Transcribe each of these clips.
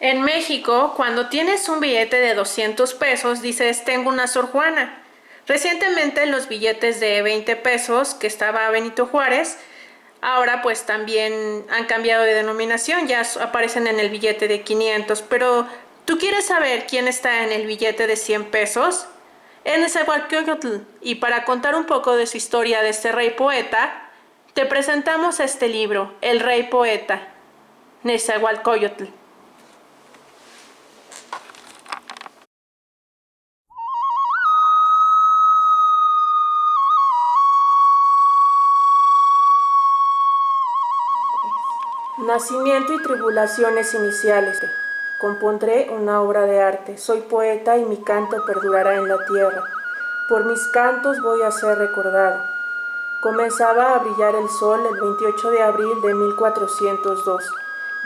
En México, cuando tienes un billete de 200 pesos, dices, tengo una Sor Juana. Recientemente los billetes de 20 pesos, que estaba Benito Juárez, ahora pues también han cambiado de denominación, ya aparecen en el billete de 500, pero ¿tú quieres saber quién está en el billete de 100 pesos? Es Nezahualcóyotl, y para contar un poco de su historia de este rey poeta, te presentamos este libro, El Rey Poeta, Nezahualcóyotl. Nacimiento y tribulaciones iniciales. Compondré una obra de arte. Soy poeta y mi canto perdurará en la tierra. Por mis cantos voy a ser recordado. Comenzaba a brillar el sol el 28 de abril de 1402.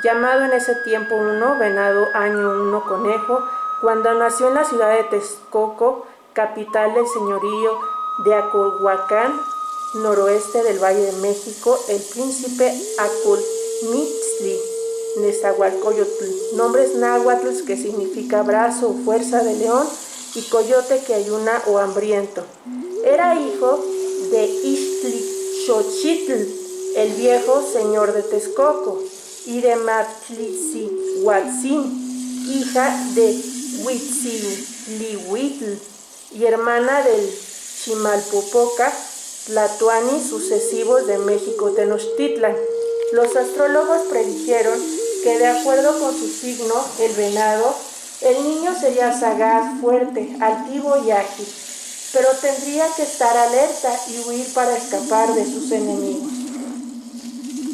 Llamado en ese tiempo 1, venado año 1 conejo, cuando nació en la ciudad de Texcoco, capital del señorío de Acolhuacán, noroeste del Valle de México, el príncipe Acolmitzli Nezahualcóyotl, nombres náhuatl que significa brazo o fuerza de león y coyote que ayuna o hambriento. Era hijo de Ixtlilxochitl, el viejo señor de Texcoco, y de Matlitzihuatzin, hija de Huitzilihuitl y hermana del Chimalpopoca, Tlatoani, sucesivos de México Tenochtitlan. Los astrólogos predijeron que de acuerdo con su signo, el venado, el niño sería sagaz, fuerte, altivo y ágil, pero tendría que estar alerta y huir para escapar de sus enemigos.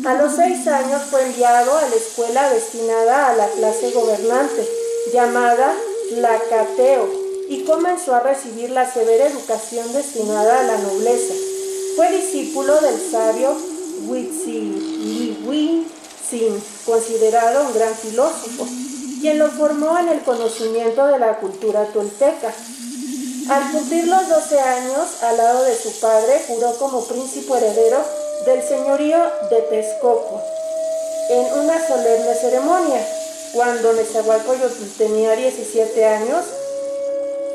A los 6 años fue enviado a la escuela destinada a la clase gobernante, llamada Tlacateo, y comenzó a recibir la severa educación destinada a la nobleza. Fue discípulo del sabio Huitzilihuitzin, considerado un gran filósofo, quien lo formó en el conocimiento de la cultura tolteca. Al cumplir los 12 años, al lado de su padre, juró como príncipe heredero del señorío de Texcoco, en una solemne ceremonia. Cuando Nezahualcóyotl tenía 17 años,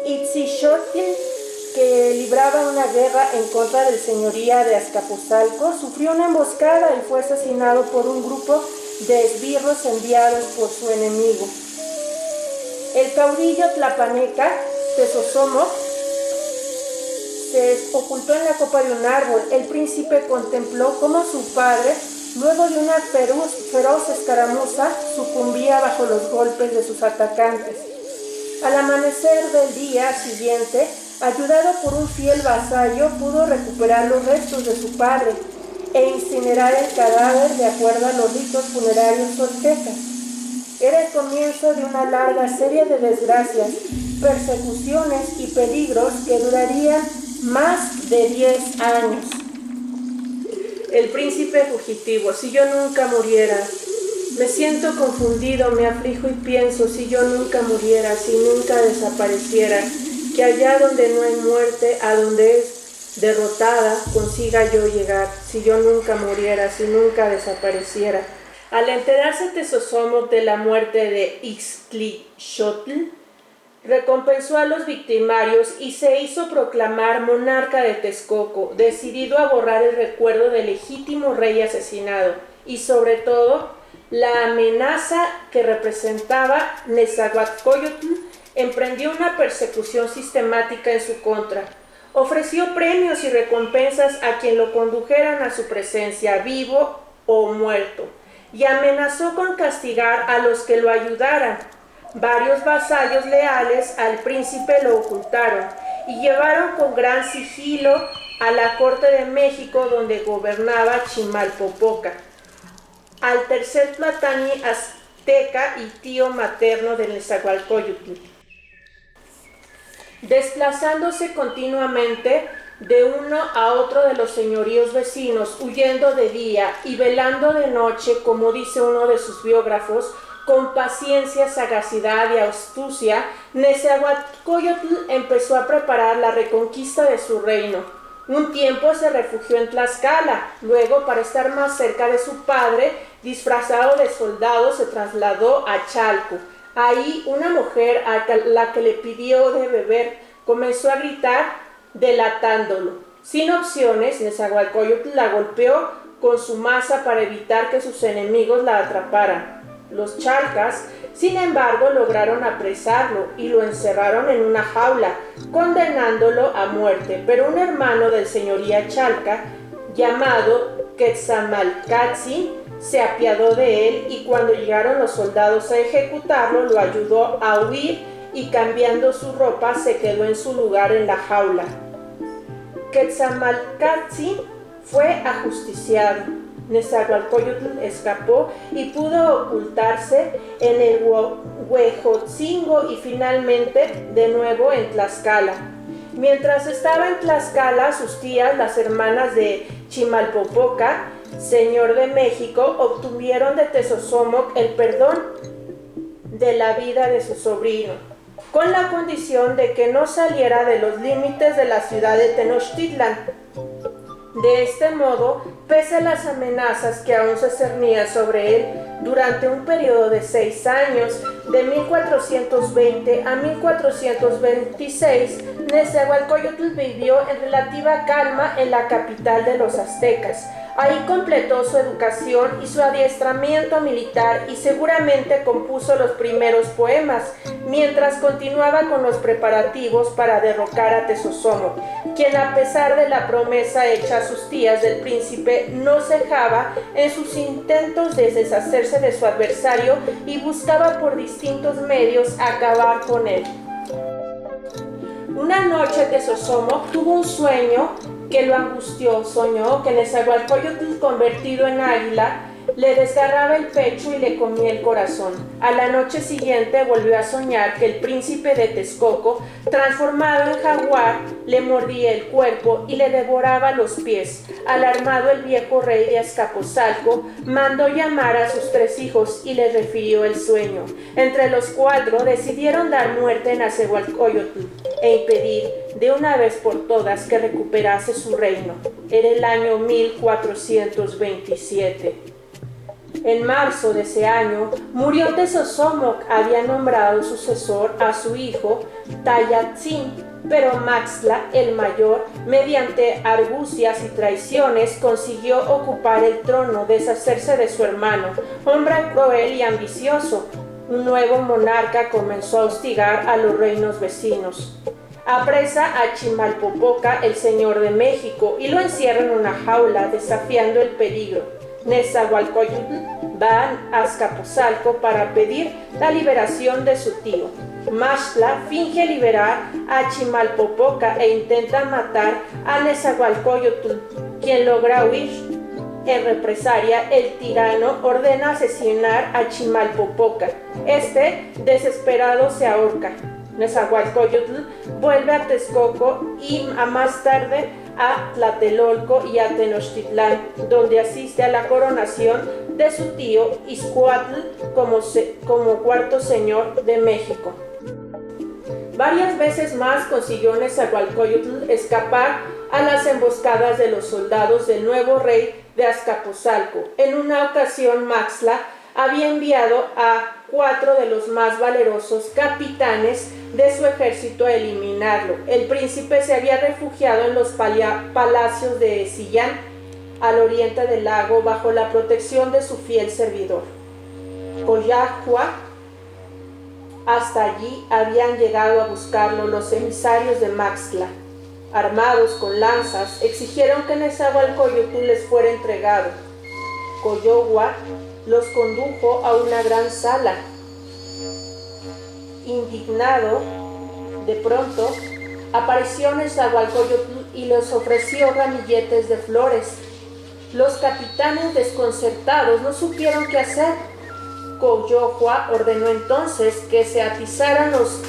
Itzixochtli, que libraba una guerra en contra del señoría de Azcapotzalco, sufrió una emboscada y fue asesinado por un grupo de esbirros enviados por su enemigo. El caudillo tlapaneca Tezosomoc se ocultó en la copa de un árbol. El príncipe contempló cómo su padre, luego de una feroz escaramuza, sucumbía bajo los golpes de sus atacantes. Al amanecer del día siguiente, ayudado por un fiel vasallo, pudo recuperar los restos de su padre e incinerar el cadáver de acuerdo a los ritos funerarios toltecas. Era el comienzo de una larga serie de desgracias, persecuciones y peligros que durarían más de 10 años. El príncipe fugitivo. Si yo nunca muriera, me siento confundido, me aflijo y pienso, si yo nunca muriera, si nunca desapareciera, que allá donde no hay muerte, a donde es derrotada, consiga yo llegar, si yo nunca muriera, si nunca desapareciera. Al enterarse Tezosomoc de la muerte de Ixtlilxochtli, recompensó a los victimarios y se hizo proclamar monarca de Texcoco, decidido a borrar el recuerdo del legítimo rey asesinado y sobre todo la amenaza que representaba Nezahualcóyotl. Emprendió una persecución sistemática en su contra. Ofreció premios y recompensas a quien lo condujeran a su presencia, vivo o muerto, y amenazó con castigar a los que lo ayudaran. Varios vasallos leales al príncipe lo ocultaron y llevaron con gran sigilo a la corte de México, donde gobernaba Chimalpopoca, al tercer Tlatoani azteca y tío materno de Nezahualcóyotl, desplazándose continuamente de uno a otro de los señoríos vecinos, huyendo de día y velando de noche, como dice uno de sus biógrafos. Con paciencia, sagacidad y astucia, Nezahualcóyotl empezó a preparar la reconquista de su reino. Un tiempo se refugió en Tlaxcala, luego, para estar más cerca de su padre, disfrazado de soldado, se trasladó a Chalco. Ahí una mujer a la que le pidió de beber comenzó a gritar delatándolo. Sin opciones, Nezahualcóyotl la golpeó con su maza para evitar que sus enemigos la atraparan. Los chalcas, sin embargo, lograron apresarlo y lo encerraron en una jaula, condenándolo a muerte. Pero un hermano del señoría chalca, llamado Quetzalmalcatzin, se apiadó de él y cuando llegaron los soldados a ejecutarlo, lo ayudó a huir y cambiando su ropa se quedó en su lugar en la jaula. Quetzalmalcatzin fue ajusticiado. Nezahualcóyotl escapó y pudo ocultarse en el Huejotzingo y finalmente de nuevo en Tlaxcala. Mientras estaba en Tlaxcala, sus tías, las hermanas de Chimalpopoca, señor de México, obtuvieron de Tezosomoc el perdón de la vida de su sobrino, con la condición de que no saliera de los límites de la ciudad de Tenochtitlan. De este modo, pese a las amenazas que aún se cernían sobre él, durante un periodo de 6 años, de 1420 a 1426, Nezahualcóyotl vivió en relativa calma en la capital de los aztecas. Ahí completó su educación y su adiestramiento militar y seguramente compuso los primeros poemas, mientras continuaba con los preparativos para derrocar a Tezosomoc, quien a pesar de la promesa hecha a sus tías del príncipe no cejaba en sus intentos de deshacerse de su adversario y buscaba por distintos medios acabar con él. Una noche Tezosomoc tuvo un sueño que lo angustió. Soñó que Nezahualcóyotl, convertido en águila, le desgarraba el pecho y le comía el corazón. A la noche siguiente volvió a soñar que el príncipe de Texcoco, transformado en jaguar, le mordía el cuerpo y le devoraba los pies. Alarmado, el viejo rey de Azcapotzalco mandó llamar a sus 3 hijos y les refirió el sueño. Entre los 4 decidieron dar muerte a Nezahualcóyotl e impedir de una vez por todas que recuperase su reino. Era el año 1427. En marzo de ese año murió Tezosomoc. Había nombrado sucesor a su hijo Tayatzin, pero Maxtla, el mayor, mediante argucias y traiciones, consiguió ocupar el trono, deshacerse de su hermano, hombre cruel y ambicioso. Un nuevo monarca comenzó a hostigar a los reinos vecinos. Apresa a Chimalpopoca, el señor de México, y lo encierra en una jaula, desafiando el peligro. Nezahualcóyotl va a Azcapotzalco para pedir la liberación de su tío. Maxtla finge liberar a Chimalpopoca e intenta matar a Nezahualcóyotl, quien logra huir. En represalia, el tirano ordena asesinar a Chimalpopoca. Este, desesperado, se ahorca. Nezahualcóyotl vuelve a Texcoco y más tarde a Tlatelolco y a Tenochtitlán, donde asiste a la coronación de su tío Ixcuatl como cuarto señor de México. Varias veces más consiguió Nezahualcóyotl escapar a las emboscadas de los soldados del nuevo rey de Azcapotzalco. En una ocasión, Maxtla había enviado a 4 de los más valerosos capitanes de su ejército a eliminarlo. El príncipe se había refugiado en los palacios de Sillán, al oriente del lago, bajo la protección de su fiel servidor, Coyahua. Hasta allí habían llegado a buscarlo los emisarios de Maxtla. Armados con lanzas, exigieron que Nezahualcóyotl les fuera entregado. Coyahua los condujo a una gran sala. Indignado, de pronto, apareció Nezahualcóyotl y les ofreció ramilletes de flores. Los capitanes, desconcertados, no supieron qué hacer. Coyahua ordenó entonces que se atizaran los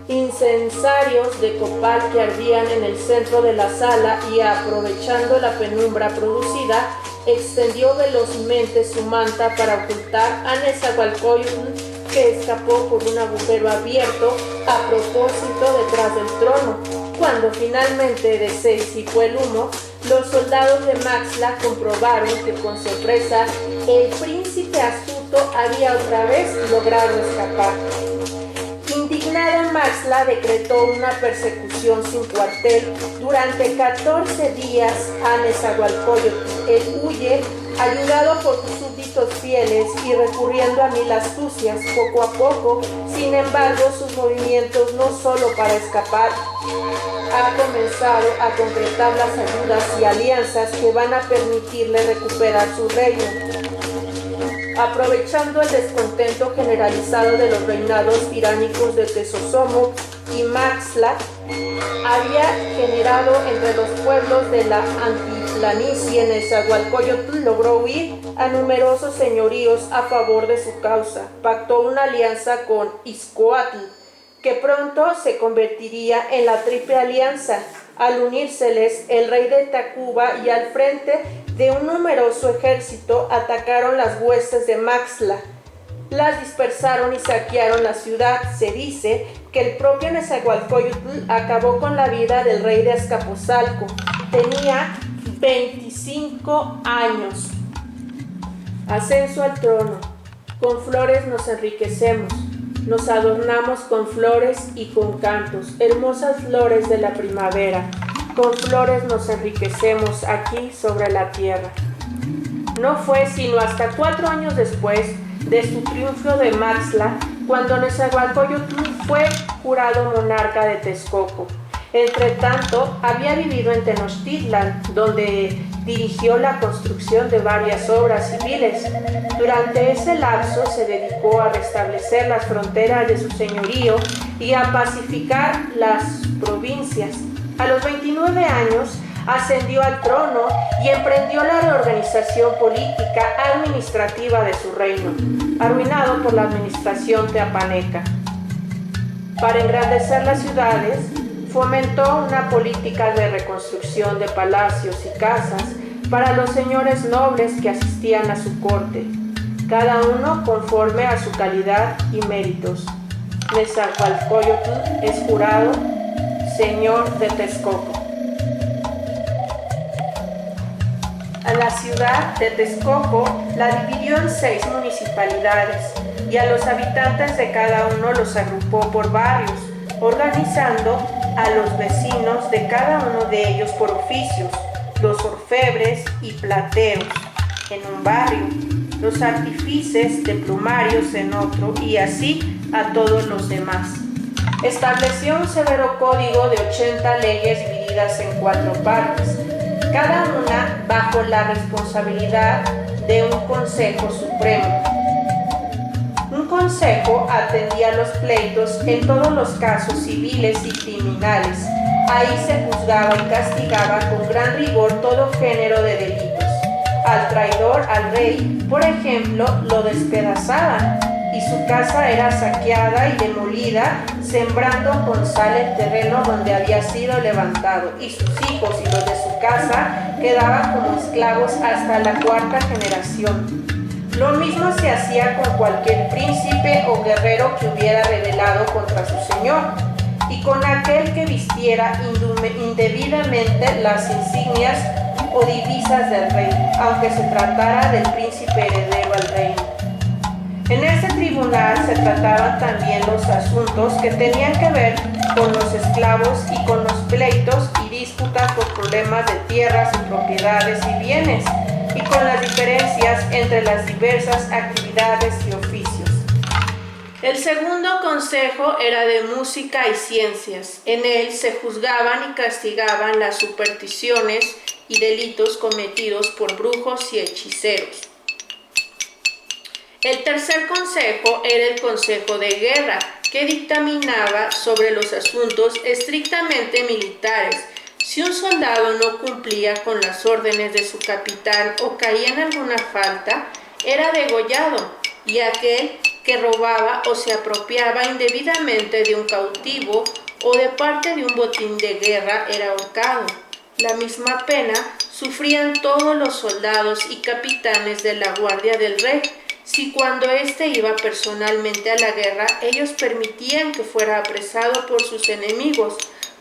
incensarios de copal que ardían en el centro de la sala y, aprovechando la penumbra producida, extendió velozmente su manta para ocultar a Nezahualcóyotl, que escapó por un agujero abierto a propósito detrás del trono. Cuando finalmente se disipó el humo, los soldados de Maxtla comprobaron que con sorpresa el príncipe astuto justo había otra vez logrado escapar. Indignado, Maxtla decretó una persecución sin cuartel durante 14 días a Nezahualcóyotl. Él huye, ayudado por sus súbditos fieles y recurriendo a mil astucias. Poco a poco, sin embargo, sus movimientos, no solo para escapar, ha comenzado a concretar las ayudas y alianzas que van a permitirle recuperar su reino. Aprovechando el descontento generalizado de los reinados tiránicos de Tezosomoc y Maxtla, había generado entre los pueblos de la altiplanicie, Nezahualcóyotl logró huir a numerosos señoríos a favor de su causa. Pactó una alianza con Ixcoatl, que pronto se convertiría en la Triple Alianza. Al unírseles, el rey de Tacuba y al frente de un numeroso ejército atacaron las huestes de Maxtla. Las dispersaron y saquearon la ciudad. Se dice que el propio Nezahualcóyotl acabó con la vida del rey de Azcapotzalco. Tenía 25 años. Ascenso al trono. Con flores nos enriquecemos. Nos adornamos con flores y con cantos, hermosas flores de la primavera. Con flores nos enriquecemos aquí sobre la tierra. No fue sino hasta 4 años después de su triunfo de Maxtla cuando Nezahualcóyotl fue jurado monarca de Texcoco. Entre tanto, había vivido en Tenochtitlan, donde dirigió la construcción de varias obras civiles. Durante ese lapso se dedicó a restablecer las fronteras de su señorío y a pacificar las provincias. A los 29 años ascendió al trono y emprendió la reorganización política administrativa de su reino, arruinado por la administración teapaneca. Para engrandecer las ciudades, fomentó una política de reconstrucción de palacios y casas para los señores nobles que asistían a su corte, cada uno conforme a su calidad y méritos. Nezahualcóyotl es jurado señor de Texcoco. A la ciudad de Texcoco la dividió en 6 municipalidades y a los habitantes de cada uno los agrupó por barrios, organizando a los vecinos de cada uno de ellos por oficios, los orfebres y plateros en un barrio, los artífices de plumarios en otro y así a todos los demás. Estableció un severo código de 80 leyes divididas en 4 partes, cada una bajo la responsabilidad de un Consejo Supremo. Un consejo atendía los pleitos en todos los casos civiles y criminales. Ahí se juzgaba y castigaba con gran rigor todo género de delitos. Al traidor, al rey, por ejemplo, lo despedazaban y su casa era saqueada y demolida, sembrando con sal el terreno donde había sido levantado, y sus hijos y los de su casa quedaban como esclavos hasta la 4ª generación. Lo mismo se hacía con cualquier príncipe o guerrero que hubiera rebelado contra su señor, y con aquel que vistiera indebidamente las insignias o divisas del rey, aunque se tratara del príncipe heredero al reino. En este tribunal se trataban también los asuntos que tenían que ver con los esclavos y con los pleitos y disputas por problemas de tierras y propiedades y bienes, y con las diferencias entre las diversas actividades y oficios. El segundo consejo era de música y ciencias. En él se juzgaban y castigaban las supersticiones y delitos cometidos por brujos y hechiceros. El tercer consejo era el Consejo de Guerra, que dictaminaba sobre los asuntos estrictamente militares. Si un soldado no cumplía con las órdenes de su capitán o caía en alguna falta, era degollado, y aquel que robaba o se apropiaba indebidamente de un cautivo o de parte de un botín de guerra era ahorcado. La misma pena sufrían todos los soldados y capitanes de la guardia del rey, si cuando éste iba personalmente a la guerra, ellos permitían que fuera apresado por sus enemigos,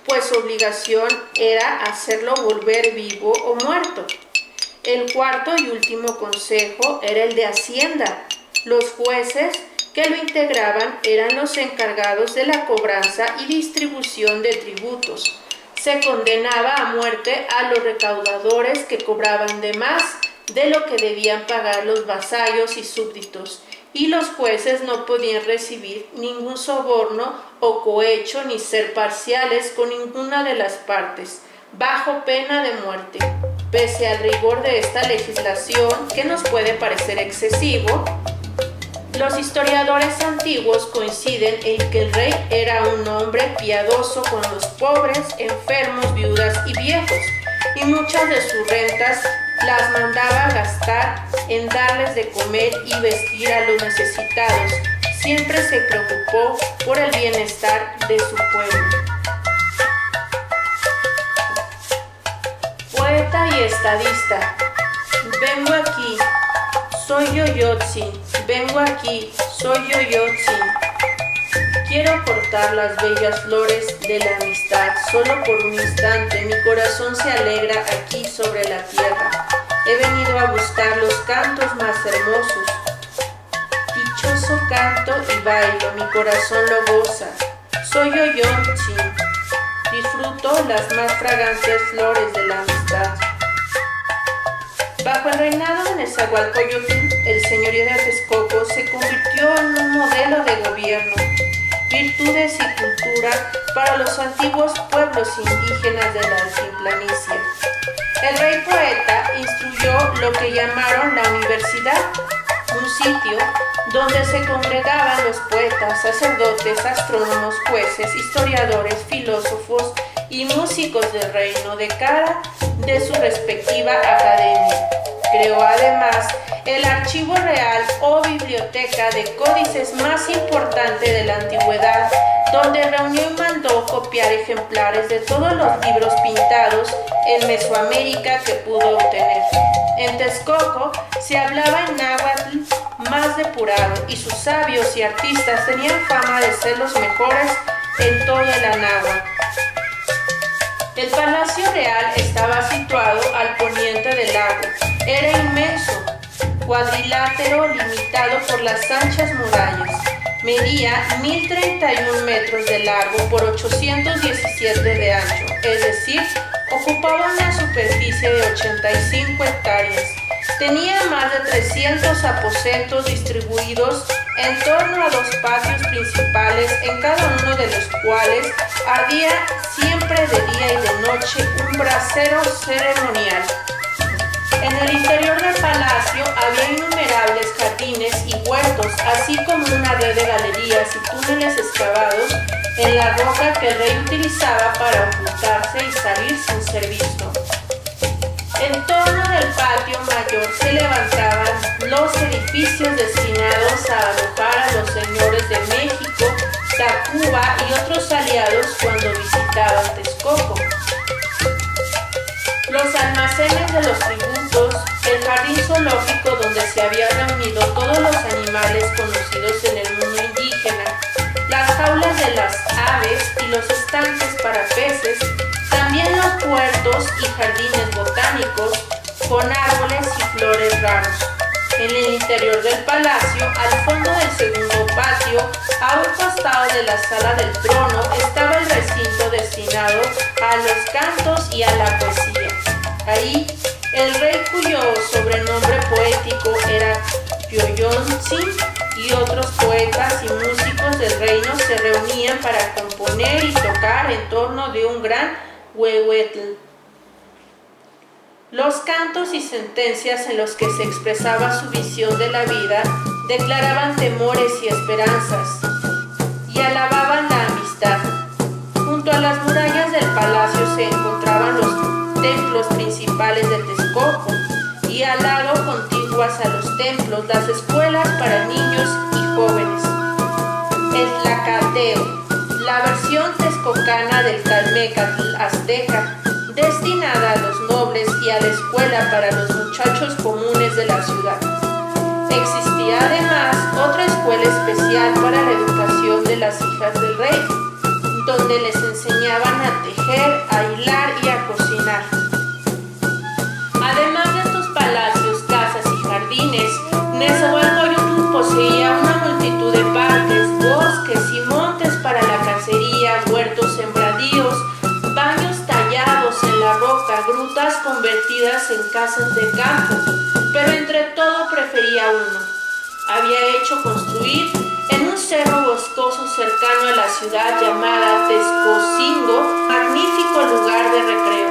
pues su obligación era hacerlo volver vivo o muerto. El cuarto y último consejo era el de Hacienda. Los jueces que lo integraban eran los encargados de la cobranza y distribución de tributos. Se condenaba a muerte a los recaudadores que cobraban de más de lo que debían pagar los vasallos y súbditos, y los jueces no podían recibir ningún soborno o cohecho ni ser parciales con ninguna de las partes, bajo pena de muerte. Pese al rigor de esta legislación, que nos puede parecer excesivo, los historiadores antiguos coinciden en que el rey era un hombre piadoso con los pobres, enfermos, viudas y viejos, y muchas de sus rentas las mandaba gastar en darles de comer y vestir a los necesitados. Siempre se preocupó por el bienestar de su pueblo. Poeta y estadista. Vengo aquí, soy Yoyotzin. Vengo aquí, soy Yoyotzin. Quiero cortar las bellas flores de la amistad. Solo por un instante mi corazón se alegra aquí sobre la tierra. He venido a buscar los cantos más hermosos. Dichoso canto y bailo, mi corazón lo goza. Soy Yoyotzin. Disfruto las más fragantes flores de la amistad. Bajo el reinado de Nezahualcóyotl, el señorío de Texcoco se convirtió en un modelo de gobierno, virtudes y cultura para los antiguos pueblos indígenas de la altiplanicie. El rey poeta instruyó lo que llamaron la universidad, un sitio donde se congregaban los poetas, sacerdotes, astrónomos, jueces, historiadores, filósofos y músicos del reino de cada de su respectiva academia. Creó además el Archivo Real o Biblioteca de Códices más importante de la antigüedad, donde reunió y mandó copiar ejemplares de todos los libros pintados en Mesoamérica que pudo obtener. En Texcoco se hablaba en náhuatl más depurado y sus sabios y artistas tenían fama de ser los mejores en todo el anáhuac. El Palacio Real estaba situado al poniente del lago. Era inmenso, cuadrilátero limitado por las anchas murallas. Medía 1031 metros de largo por 817 de ancho, es decir, ocupaba una superficie de 85 hectáreas. Tenía más de 300 aposentos distribuidos en torno a dos patios principales, en cada uno de los cuales ardía siempre de día y de noche un brasero ceremonial. En el interior del palacio había innumerables jardines y huertos, así como una red de galerías y túneles excavados en la roca que el rey utilizaba para ocultarse y salir sin ser visto. En torno del patio mayor se levantaban los edificios destinados a alojar a los señores de México, Tacuba y otros aliados cuando visitaban Texcoco. Los almacenes de los tributos, el jardín zoológico donde se habían reunido todos los animales conocidos en el mundo indígena, las jaulas de las aves y los estanques para peces, también los huertos y jardines botánicos con árboles y flores raros. En el interior del palacio, al fondo del segundo patio, a un costado de la sala del trono, estaba el recinto destinado a los cantos y a la poesía. Ahí, el rey, cuyo sobrenombre poético era Yoyotzin, y otros poetas y músicos del reino se reunían para componer y tocar en torno de un gran huehuetl. Los cantos y sentencias en los que se expresaba su visión de la vida declaraban temores y esperanzas y alababan la amistad. Junto a las murallas del palacio se encontraban los templos principales de Texcoco y al lado, contiguas a los templos, las escuelas para niños y jóvenes. El Tlacateo, la versión texcocana del Calmécatl azteca, destinada a los nobles y a la escuela para los muchachos comunes de la ciudad. Existía además otra escuela especial para la educación de las hijas del rey, donde les enseñaban a tejer, a hilar y a cocinar. Además de estos palacios, casas y jardines, Nezahualcóyotl poseía construidas en casas de campo, pero entre todo prefería uno. Había hecho construir en un cerro boscoso cercano a la ciudad llamada Texcocingo, magnífico lugar de recreo.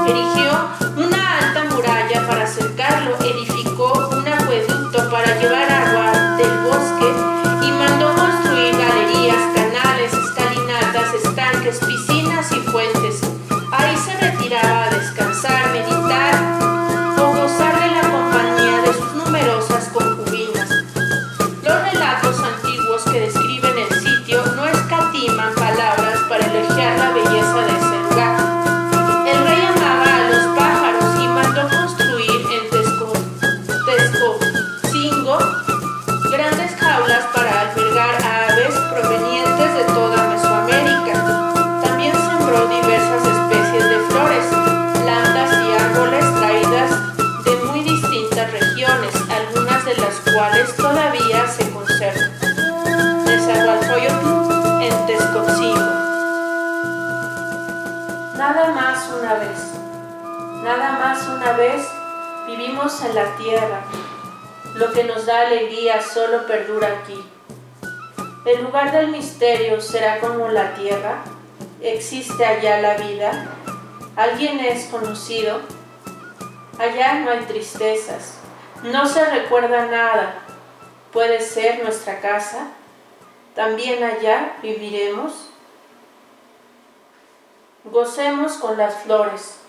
Erigió una alta muralla para cercarlo, edificó un acueducto para llevar agua del bosque y mandó construir galerías, canales, escalinatas, estanques, piscinas y fuentes. Ahí se retiraba a descansar, meditar o gozar de la compañía de sus numerosas concubinas. Los relatos antiguos que describen el sitio no escatiman palabras para elogiar la belleza de ese lugar. El rey amaba a los pájaros y mandó construir en Texcocingo grandes jaulas para albergar a aves provenientes de toda Mesoamérica. También sembró diversas especies de flores, plantas y árboles traídas de muy distintas regiones, algunas de las cuales todavía se conservan. Nezahualcóyotl en Texcocingo. Nada más una vez vivimos en la tierra. Lo que nos da alegría solo perdura aquí. El lugar del misterio será como la tierra. ¿Existe allá la vida? ¿Alguien es conocido? Allá no hay tristezas. No se recuerda nada. ¿Puede ser nuestra casa? ¿También allá viviremos? Gocemos con las flores.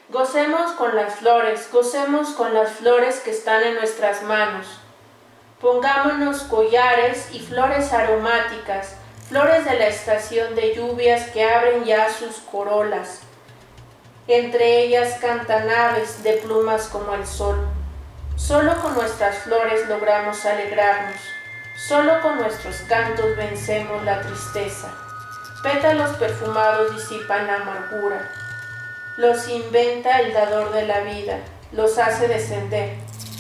Gocemos con las flores, gocemos con las flores que están en nuestras manos. Pongámonos collares y flores aromáticas, flores de la estación de lluvias que abren ya sus corolas. Entre ellas cantan aves de plumas como el sol. Solo con nuestras flores logramos alegrarnos. Solo con nuestros cantos vencemos la tristeza. Pétalos perfumados disipan la amargura. Los inventa el dador de la vida, los hace descender.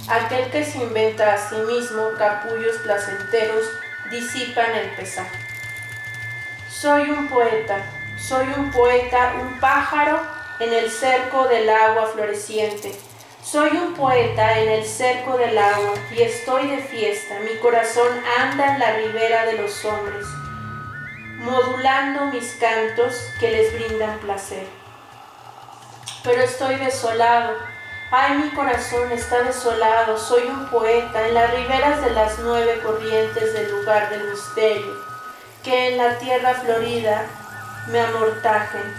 Aquel que se inventa a sí mismo capullos placenteros disipan el pesar. Soy un poeta, un pájaro en el cerco del agua floreciente. Soy un poeta en el cerco del agua y estoy de fiesta. Mi corazón anda en la ribera de los hombres, modulando mis cantos que les brindan placer. Pero estoy desolado, ay, mi corazón está desolado, soy un poeta en las riberas de las 9 corrientes del lugar del misterio, que en la tierra florida me amortajen.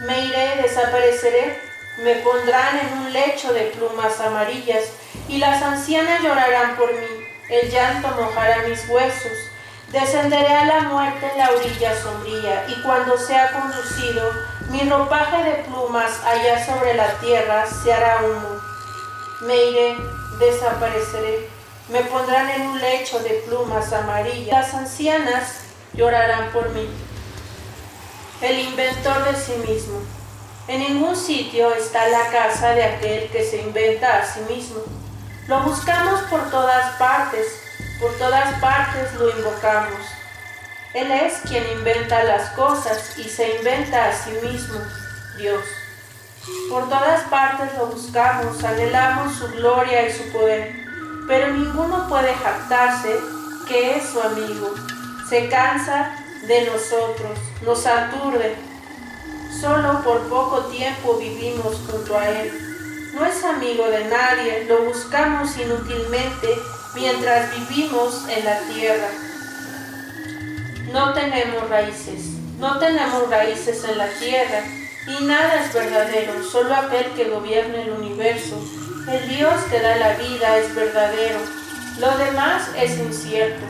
Me iré, desapareceré, me pondrán en un lecho de plumas amarillas, y las ancianas llorarán por mí, el llanto mojará mis huesos. Descenderé a la muerte en la orilla sombría, y cuando sea conducido, mi ropaje de plumas allá sobre la tierra se hará humo. Me iré, desapareceré, me pondrán en un lecho de plumas amarillas. Las ancianas llorarán por mí. El inventor de sí mismo. En ningún sitio está la casa de aquel que se inventa a sí mismo. Lo buscamos por todas partes lo invocamos. Él es quien inventa las cosas y se inventa a sí mismo, Dios. Por todas partes lo buscamos, anhelamos su gloria y su poder, pero ninguno puede jactarse que es su amigo. Se cansa de nosotros, nos aturde. Solo por poco tiempo vivimos junto a él. No es amigo de nadie, lo buscamos inútilmente mientras vivimos en la tierra. No tenemos raíces en la tierra, y nada es verdadero, solo aquel que gobierna el universo. El Dios que da la vida es verdadero, lo demás es incierto.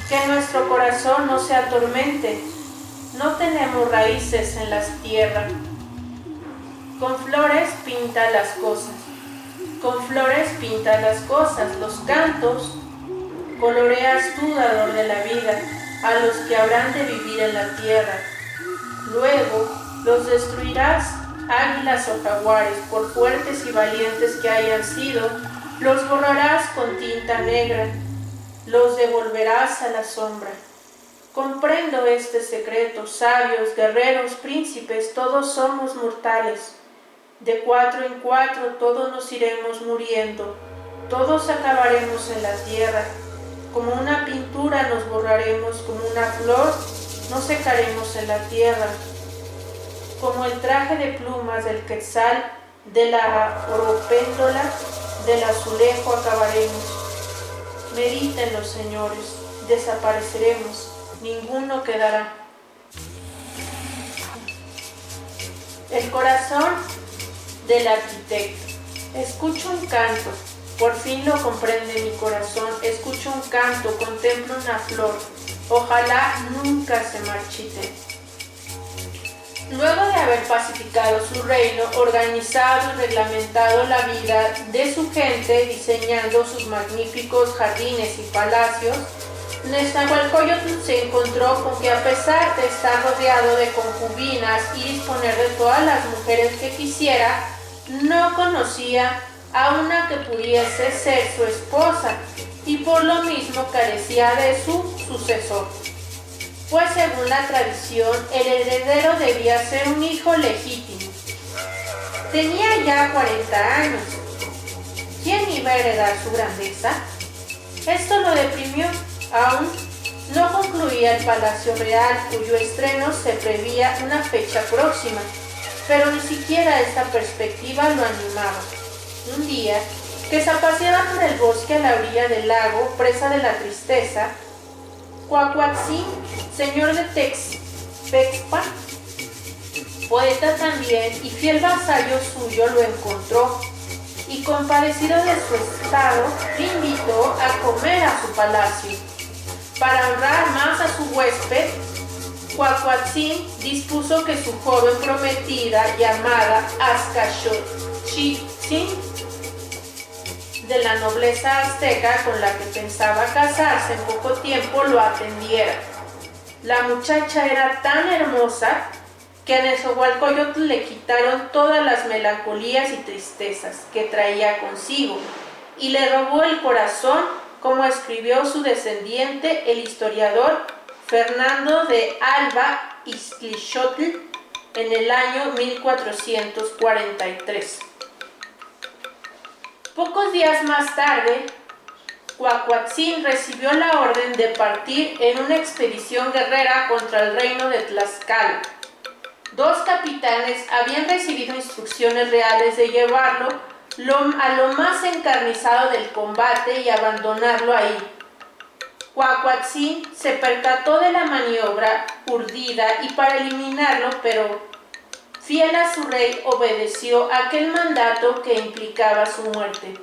Que nuestro corazón no se atormente, no tenemos raíces en la tierra. Con flores pinta las cosas. Con flores pintas las cosas, los cantos, coloreas tú, dador de la vida, a los que habrán de vivir en la tierra. Luego los destruirás, águilas o jaguares, por fuertes y valientes que hayan sido, los borrarás con tinta negra, los devolverás a la sombra. Comprendo este secreto, sabios, guerreros, príncipes, todos somos mortales. De 4 en 4 todos nos iremos muriendo, todos acabaremos en la tierra. Como una pintura nos borraremos, como una flor nos secaremos en la tierra. Como el traje de plumas del quetzal, de la oropéndola, del azulejo acabaremos. Medítenlo, señores, desapareceremos, ninguno quedará. El corazón del arquitecto. Escucho un canto, por fin lo comprende mi corazón. Escucho un canto, contemplo una flor, ojalá nunca se marchite. Luego de haber pacificado su reino, organizado y reglamentado la vida de su gente, diseñando sus magníficos jardines y palacios, Nezahualcóyotl se encontró con que, a pesar de estar rodeado de concubinas y disponer de todas las mujeres que quisiera, no conocía a una que pudiese ser su esposa y por lo mismo carecía de su sucesor. Pues según la tradición, el heredero debía ser un hijo legítimo. Tenía ya 40 años. ¿Quién iba a heredar su grandeza? Esto lo deprimió. Aún no concluía el Palacio Real, cuyo estreno se prevía una fecha próxima, pero ni siquiera esta perspectiva lo animaba. Un día, que se paseaba por el bosque a la orilla del lago, presa de la tristeza, Cuacuatzin, señor de Texpexpa, poeta también y fiel vasallo suyo, lo encontró y, compadecido de su estado, le invitó a comer a su palacio. Para honrar más a su huésped, Cuacuatzin dispuso que su joven prometida, llamada Azcachochitzin, de la nobleza azteca con la que pensaba casarse en poco tiempo, lo atendiera. La muchacha era tan hermosa que a Nezahualcóyotl le quitaron todas las melancolías y tristezas que traía consigo y le robó el corazón, como escribió su descendiente, el historiador Fernando de Alba Ixtlilxótl, en el año 1443. Pocos días más tarde, Cuacuatzin recibió la orden de partir en una expedición guerrera contra el reino de Tlaxcala. 2 capitanes habían recibido instrucciones reales de llevarlo a lo más encarnizado del combate y abandonarlo ahí. Cuacuatzin se percató de la maniobra urdida y, para eliminarlo, pero fiel a su rey, obedeció aquel mandato que implicaba su muerte.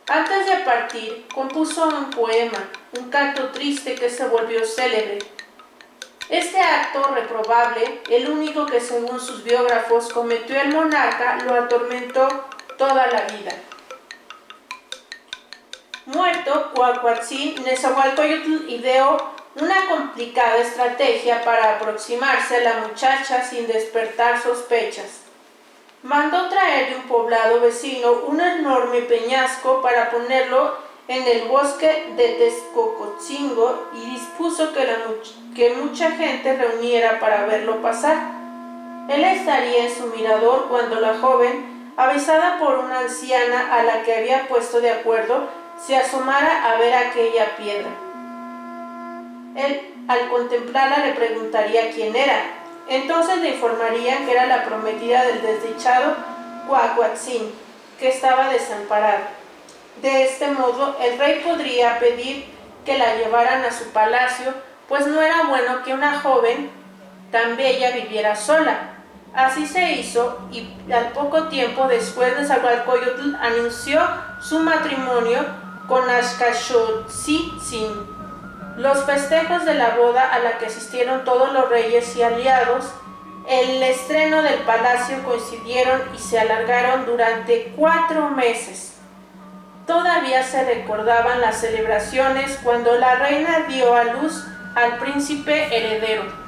Antes de partir, compuso un poema, un canto triste que se volvió célebre. Este acto reprobable, el único que según sus biógrafos cometió el monarca, lo atormentó toda la vida. Muerto Cuacuatzin, Nezahualcóyotl ideó una complicada estrategia para aproximarse a la muchacha sin despertar sospechas. Mandó traer de un poblado vecino un enorme peñasco para ponerlo en el bosque de Texcocotzingo y dispuso que mucha gente reuniera para verlo pasar. Él estaría en su mirador cuando la joven, avisada por una anciana a la que había puesto de acuerdo, se asomara a ver aquella piedra. Él, al contemplarla, le preguntaría quién era. Entonces le informarían que era la prometida del desdichado Cuacuatzin, que estaba desamparado. De este modo, el rey podría pedir que la llevaran a su palacio, pues no era bueno que una joven tan bella viviera sola. Así se hizo, y al poco tiempo después, Nezahualcóyotl anunció su matrimonio con Azcachochitzin. Los festejos de la boda, a la que asistieron todos los reyes y aliados, el estreno del palacio, coincidieron y se alargaron durante 4 meses. Todavía se recordaban las celebraciones cuando la reina dio a luz al príncipe heredero.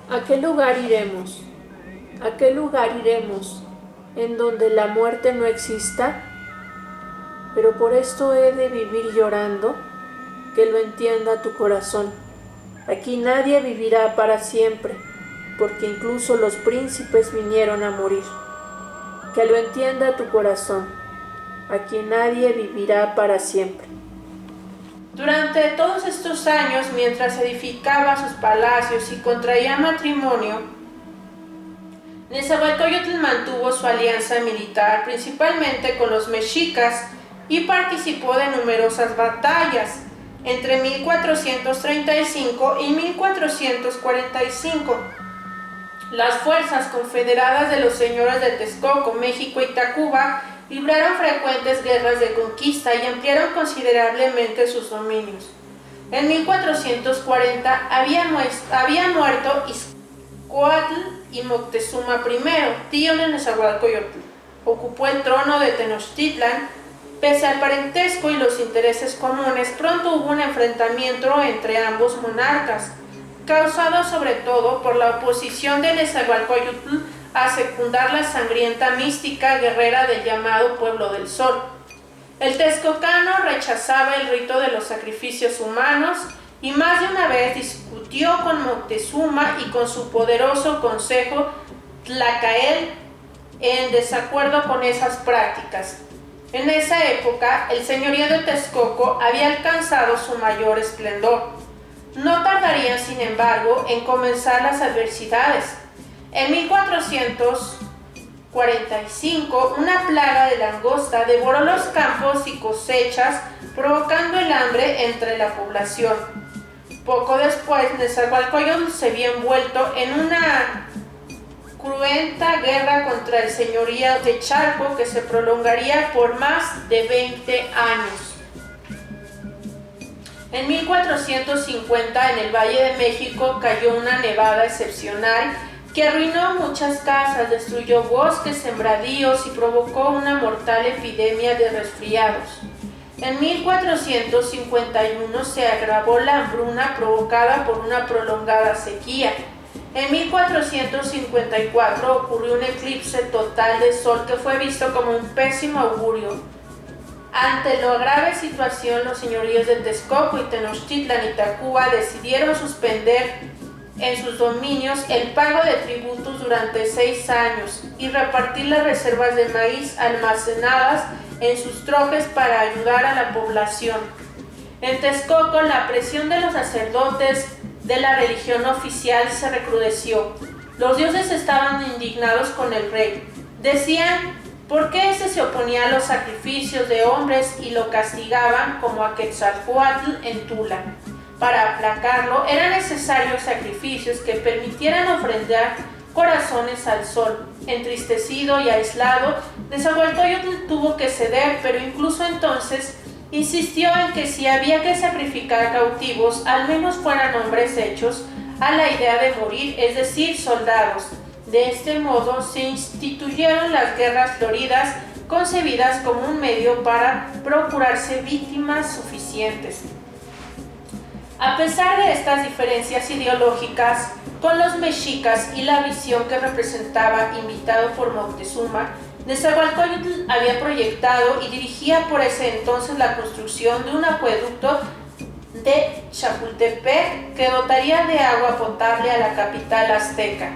¿A qué lugar iremos? ¿A qué lugar iremos en donde la muerte no exista? pero por esto he de vivir llorando, que lo entienda tu corazón. Aquí nadie vivirá para siempre, porque incluso los príncipes vinieron a morir. Que lo entienda tu corazón. Aquí nadie vivirá para siempre. Durante todos estos años, mientras edificaba sus palacios y contraía matrimonio, Nezahualcóyotl mantuvo su alianza militar principalmente con los mexicas y participó de numerosas batallas entre 1435 y 1445. Las fuerzas confederadas de los señores de Texcoco, México y Tacuba libraron frecuentes guerras de conquista y ampliaron considerablemente sus dominios. En 1440 había muerto Izcoatl y Moctezuma I, tío de Nezahualcóyotl. Ocupó el trono de Tenochtitlan. Pese al parentesco y los intereses comunes, pronto hubo un enfrentamiento entre ambos monarcas, causado sobre todo por la oposición de Nezahualcóyotl a secundar la sangrienta mística guerrera del llamado Pueblo del Sol. El texcocano rechazaba el rito de los sacrificios humanos y más de una vez discutió con Moctezuma y con su poderoso consejo Tlacael en desacuerdo con esas prácticas. En esa época, el señorío de Texcoco había alcanzado su mayor esplendor. No tardarían, sin embargo, en comenzar las adversidades. En 1445, una plaga de langosta devoró los campos y cosechas, provocando el hambre entre la población. Poco después, Nezahualcóyotl se vio envuelto en una cruenta guerra contra el señorío de Chalco que se prolongaría por más de 20 años. En 1450, en el Valle de México, cayó una nevada excepcional que arruinó muchas casas, destruyó bosques, sembradíos y provocó una mortal epidemia de resfriados. En 1451 se agravó la hambruna provocada por una prolongada sequía. En 1454 ocurrió un eclipse total de sol que fue visto como un pésimo augurio. Ante la grave situación, los señoríos de Texcoco y Tenochtitlan y Tacuba decidieron suspender en sus dominios el pago de tributos durante 6 años y repartir las reservas de maíz almacenadas en sus trojes para ayudar a la población. En Texcoco, la presión de los sacerdotes de la religión oficial se recrudeció. Los dioses estaban indignados con el rey. Decían por qué éste se oponía a los sacrificios de hombres y lo castigaban como a Quetzalcóatl en Tula. Para aplacarlo, eran necesarios sacrificios que permitieran ofrendar corazones al sol. Entristecido y aislado, Nezahualcóyotl tuvo que ceder, pero incluso entonces insistió en que si había que sacrificar cautivos, al menos fueran hombres hechos a la idea de morir, es decir, soldados. De este modo se instituyeron las guerras floridas, concebidas como un medio para procurarse víctimas suficientes. A pesar de estas diferencias ideológicas con los mexicas y la visión que representaba, invitado por Moctezuma, Nezahualcóyotl había proyectado y dirigía por ese entonces la construcción de un acueducto de Chapultepec que dotaría de agua potable a la capital azteca.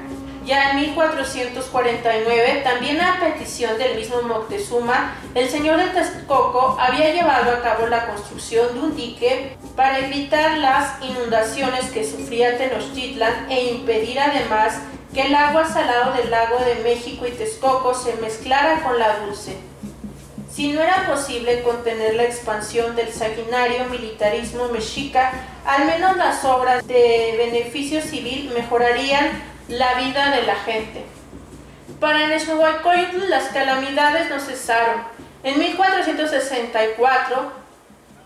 Ya en 1449, también a petición del mismo Moctezuma, el señor de Texcoco había llevado a cabo la construcción de un dique para evitar las inundaciones que sufría Tenochtitlan e impedir además que el agua salada del lago de México y Texcoco se mezclara con la dulce. Si no era posible contener la expansión del sanguinario militarismo mexica, al menos las obras de beneficio civil mejorarían la vida de la gente. Para Nezahualcóyotl las calamidades no cesaron. En 1464,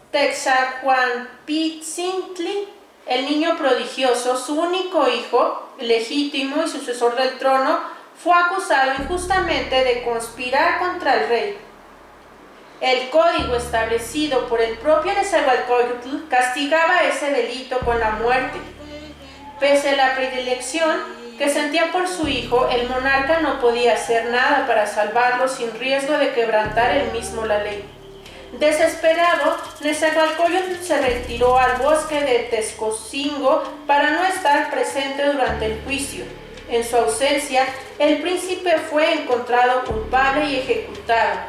Texahuanpitzintli, el niño prodigioso, su único hijo legítimo y sucesor del trono, fue acusado injustamente de conspirar contra el rey. El código establecido por el propio Nezahualcóyotl castigaba ese delito con la muerte. Pese a la predilección que sentía por su hijo, el monarca no podía hacer nada para salvarlo sin riesgo de quebrantar él mismo la ley. Desesperado, Nezahualcóyotl se retiró al bosque de Texcocingo para no estar presente durante el juicio. En su ausencia, el príncipe fue encontrado culpable y ejecutado.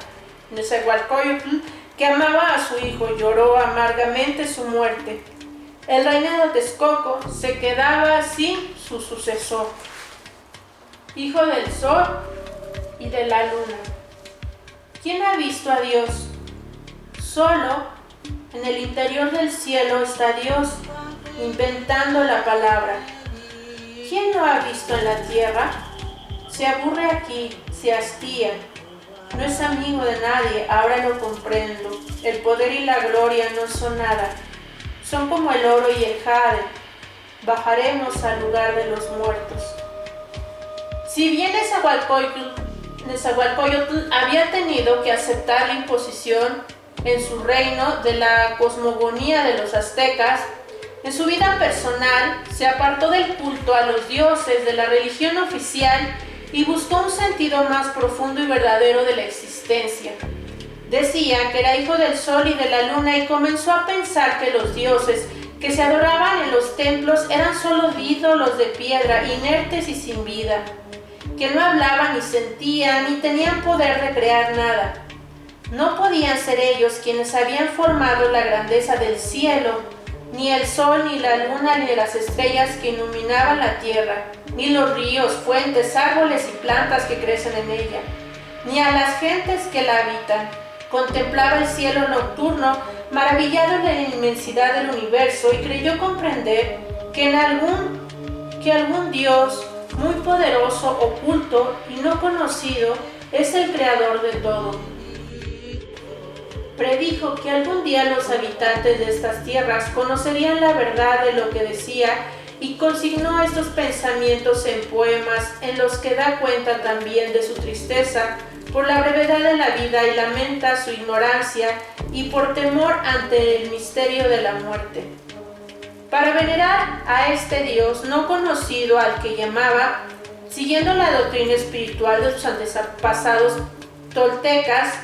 Nezahualcóyotl, que amaba a su hijo, lloró amargamente su muerte. El reinado de Texcoco se quedaba sin su sucesor, hijo del sol y de la luna. ¿Quién ha visto a Dios? Solo en el interior del cielo está Dios, inventando la palabra. ¿Quién lo ha visto en la tierra? Se aburre aquí, se hastía. No es amigo de nadie, ahora lo comprendo. El poder y la gloria no son nada. Son como el oro y el jade. Bajaremos al lugar de los muertos. Si bien Nezahualcóyotl había tenido que aceptar la imposición en su reino de la cosmogonía de los aztecas, en su vida personal se apartó del culto a los dioses de la religión oficial y buscó un sentido más profundo y verdadero de la existencia. Decía que era hijo del sol y de la luna y comenzó a pensar que los dioses que se adoraban en los templos eran solo ídolos de piedra, inertes y sin vida, que no hablaban ni sentían ni tenían poder de crear nada. No podían ser ellos quienes habían formado la grandeza del cielo, ni el sol, ni la luna, ni las estrellas que iluminaban la tierra, ni los ríos, fuentes, árboles y plantas que crecen en ella, ni a las gentes que la habitan. Contemplaba el cielo nocturno, maravillado en la inmensidad del universo, y creyó comprender que algún Dios muy poderoso, oculto y no conocido es el creador de todo. Predijo que algún día los habitantes de estas tierras conocerían la verdad de lo que decía y consignó estos pensamientos en poemas en los que da cuenta también de su tristeza por la brevedad de la vida y lamenta su ignorancia y por temor ante el misterio de la muerte. Para venerar a este Dios no conocido al que llamaba, siguiendo la doctrina espiritual de sus antepasados toltecas,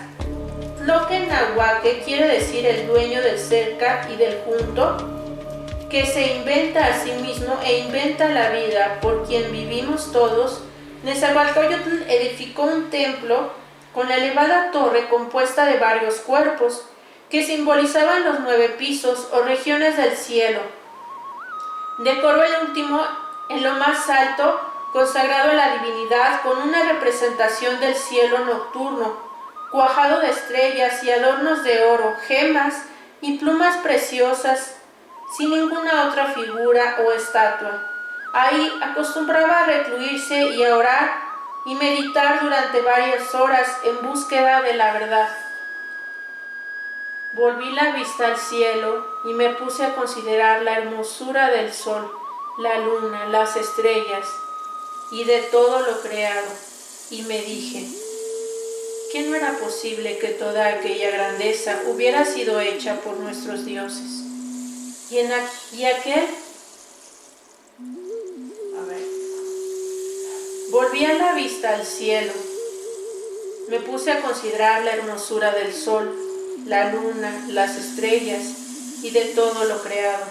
Tloquenahuaque quiere decir el dueño del cerca y del junto, que se inventa a sí mismo e inventa la vida por quien vivimos todos. Nezahualcóyotl edificó un templo con la elevada torre compuesta de varios cuerpos que simbolizaban los 9 pisos o regiones del cielo. Decoró el último en lo más alto, consagrado a la divinidad con una representación del cielo nocturno, cuajado de estrellas y adornos de oro, gemas y plumas preciosas, sin ninguna otra figura o estatua. Ahí acostumbraba a recluirse y a orar y meditar durante varias horas en búsqueda de la verdad. Volví la vista al cielo y me puse a considerar la hermosura del sol, la luna, las estrellas y de todo lo creado, y me dije que no era posible que toda aquella grandeza hubiera sido hecha por nuestros dioses. Volví a la vista al cielo. Me puse a considerar la hermosura del sol, la luna, las estrellas y de todo lo creado.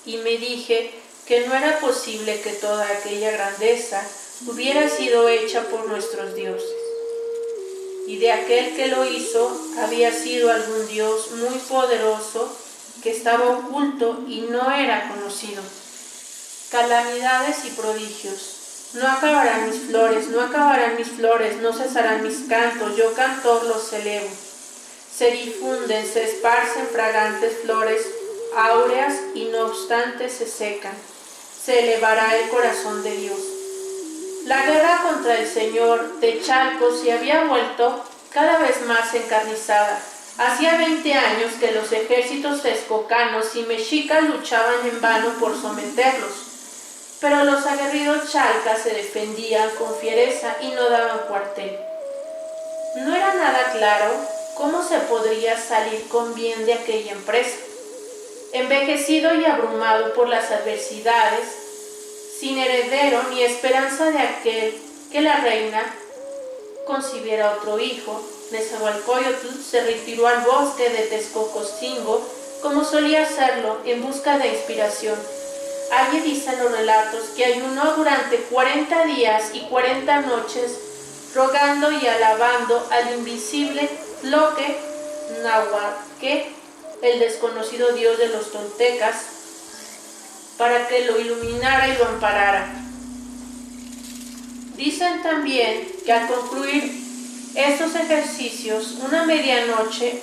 Y me dije que no era posible que toda aquella grandeza hubiera sido hecha por nuestros dioses. Y de aquel que lo hizo había sido algún Dios muy poderoso que estaba oculto y no era conocido. Calamidades y prodigios. No acabarán mis flores, no acabarán mis flores, no cesarán mis cantos, yo cantor los elevo. Se difunden, se esparcen fragantes flores áureas y no obstante se secan. Se elevará el corazón de Dios. La guerra contra el señor de Chalco se había vuelto cada vez más encarnizada. Hacía 20 años que los ejércitos texcocanos y mexicas luchaban en vano por someterlos, pero los aguerridos chalcas se defendían con fiereza y no daban cuartel. No era nada claro cómo se podría salir con bien de aquella empresa. Envejecido y abrumado por las adversidades, sin heredero ni esperanza de aquel que la reina concibiera otro hijo, Nezahualcóyotl se retiró al bosque de Texcococingo, como solía hacerlo, en busca de inspiración. Allí dicen los relatos que ayunó durante 40 días y 40 noches, rogando y alabando al invisible Tloque Nahuatl, el desconocido dios de los toltecas, para que lo iluminara y lo amparara. Dicen también que al concluir estos ejercicios, una medianoche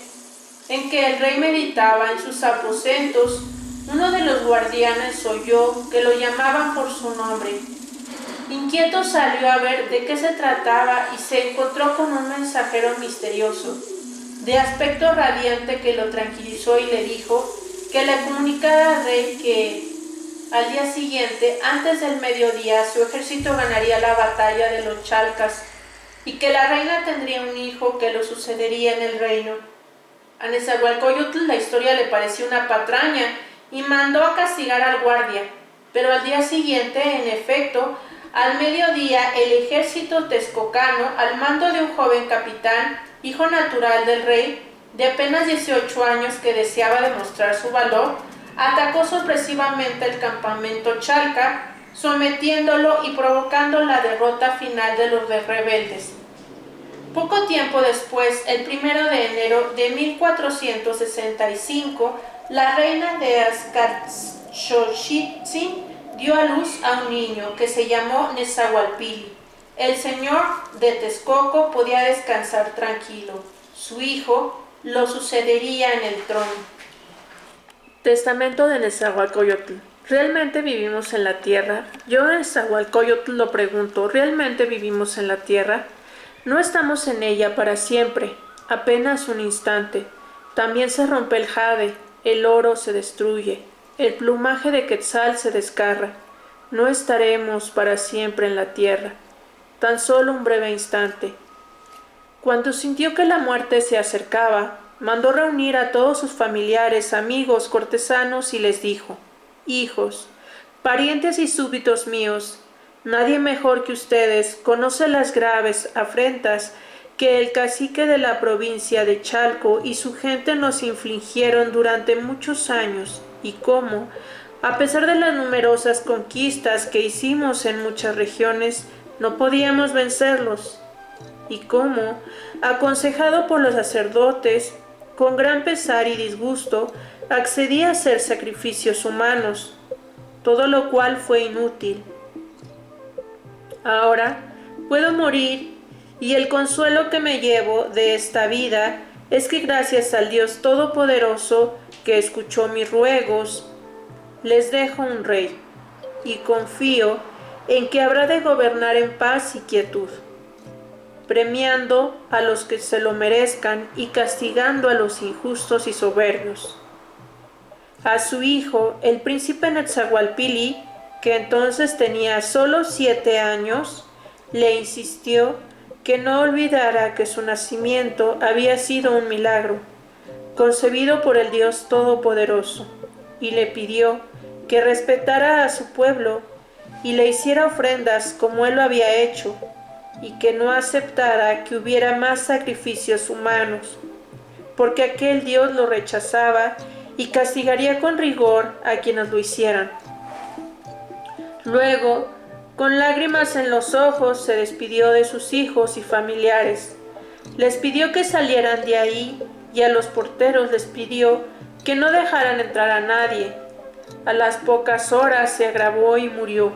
en que el rey meditaba en sus aposentos, uno de los guardianes oyó que lo llamaban por su nombre. Inquieto salió a ver de qué se trataba y se encontró con un mensajero misterioso, de aspecto radiante, que lo tranquilizó y le dijo que le comunicara al rey que al día siguiente, antes del mediodía, su ejército ganaría la batalla de los Chalcas y que la reina tendría un hijo que lo sucedería en el reino. A Nezahualcóyotl la historia le pareció una patraña y mandó a castigar al guardia, pero al día siguiente, en efecto, al mediodía, el ejército texcocano, al mando de un joven capitán, hijo natural del rey, de apenas 18 años, que deseaba demostrar su valor, atacó sorpresivamente el campamento Chalca, sometiéndolo y provocando la derrota final de los rebeldes. Poco tiempo después, el 1 de enero de 1465, la reina de Azcapotzalco dio a luz a un niño que se llamó Nezahualpili. El señor de Texcoco podía descansar tranquilo. Su hijo lo sucedería en el trono. Testamento de Nezahualcóyotl. ¿Realmente vivimos en la tierra? Yo, Nezahualcóyotl, lo pregunto, ¿realmente vivimos en la tierra? No estamos en ella para siempre, apenas un instante. También se rompe el jade, el oro se destruye, el plumaje de Quetzal se desgarra. No estaremos para siempre en la tierra, tan solo un breve instante. Cuando sintió que la muerte se acercaba, mandó reunir a todos sus familiares, amigos, cortesanos y les dijo: hijos, parientes y súbditos míos, nadie mejor que ustedes conoce las graves afrentas que el cacique de la provincia de Chalco y su gente nos infligieron durante muchos años, y cómo, a pesar de las numerosas conquistas que hicimos en muchas regiones, no podíamos vencerlos, y cómo, aconsejado por los sacerdotes, con gran pesar y disgusto, accedí a hacer sacrificios humanos, todo lo cual fue inútil. Ahora puedo morir, y el consuelo que me llevo de esta vida es que gracias al Dios Todopoderoso, que escuchó mis ruegos, les dejo un rey, y confío en que habrá de gobernar en paz y quietud, premiando a los que se lo merezcan y castigando a los injustos y soberbios. A su hijo, el príncipe Netzahualpili, que entonces tenía solo 7 años, le insistió que no olvidara que su nacimiento había sido un milagro, concebido por el Dios Todopoderoso, y le pidió que respetara a su pueblo y le hiciera ofrendas como él lo había hecho, y que no aceptara que hubiera más sacrificios humanos, porque aquel Dios lo rechazaba y castigaría con rigor a quienes lo hicieran. Luego, con lágrimas en los ojos, se despidió de sus hijos y familiares. Les pidió que salieran de ahí, y a los porteros les pidió que no dejaran entrar a nadie. A las pocas horas se agravó y murió.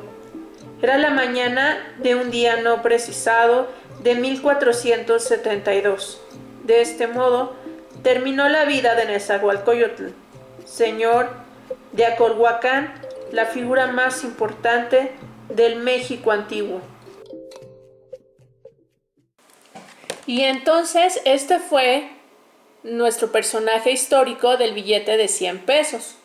Era la mañana de un día no precisado de 1472. De este modo, terminó la vida de Nezahualcóyotl, señor de Acolhuacán, la figura más importante del México antiguo. Y entonces este fue nuestro personaje histórico del billete de 100 pesos.